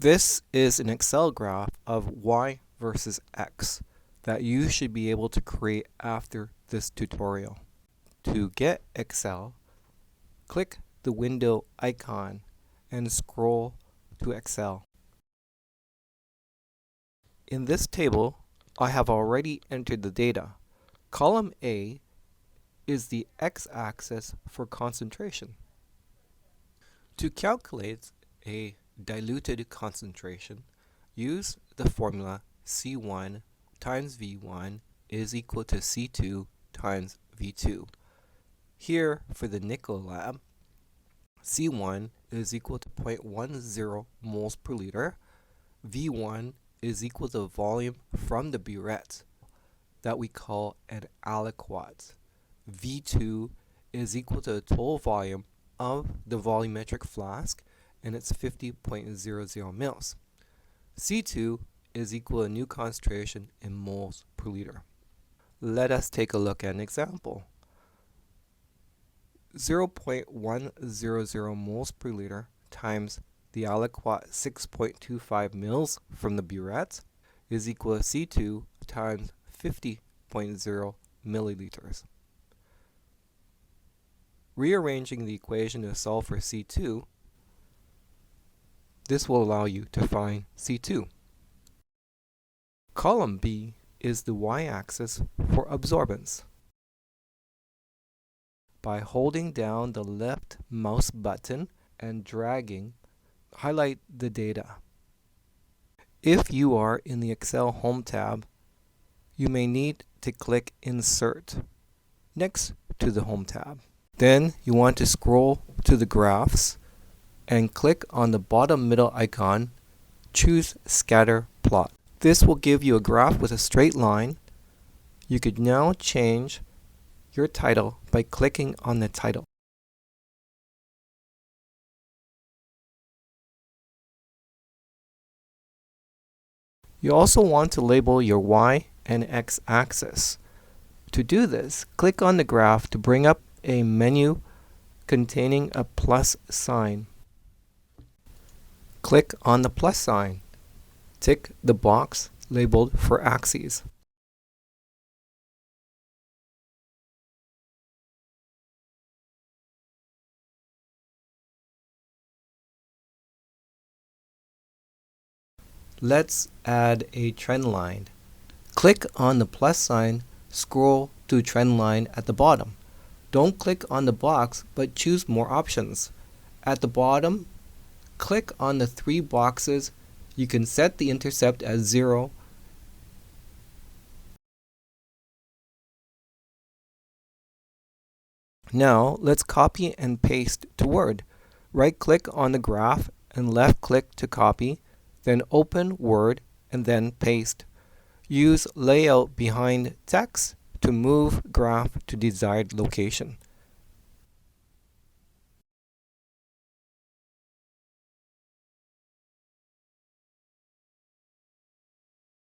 This is an Excel graph of y versus x that you should be able to create after this tutorial. To get Excel, click the window icon and scroll to Excel. In this table, I have already entered the data. Column A is the x-axis for concentration. To calculate a diluted concentration, use the formula C1 times V1 is equal to C2 times V2. Here, for the nickel lab, C1 is equal to 0.10 moles per liter. V1 is equal to the volume from the burette that we call an aliquot. V2 is equal to the total volume of the volumetric flask, and it's 50.00 mils. C2 is equal to new concentration in moles per liter. Let us take a look at an example. 0.100 moles per liter times the aliquot 6.25 mils from the burette is equal to C2 times 50.0 milliliters. Rearranging the equation to solve for C2, this will allow you to find C2. Column B is the y-axis for absorbance. By holding down the left mouse button and dragging, highlight the data. If you are in the Excel Home tab, you may need to click Insert next to the Home tab. Then you want to scroll to the graphs and click on the bottom middle icon, choose Scatter Plot. This will give you a graph with a straight line. You could now change your title by clicking on the title. You also want to label your y and x axis. To do this, click on the graph to bring up a menu containing a plus sign. Click on the plus sign. Tick the box labeled for axes. Let's add a trend line. Click on the plus sign, scroll to trend line at the bottom. Don't click on the box, but choose more options. At the bottom, click on the three boxes. You can set the intercept as 0. Now, let's copy and paste to Word. Right-click on the graph and left-click to copy, then open Word and then paste. Use Layout behind text to move graph to desired location.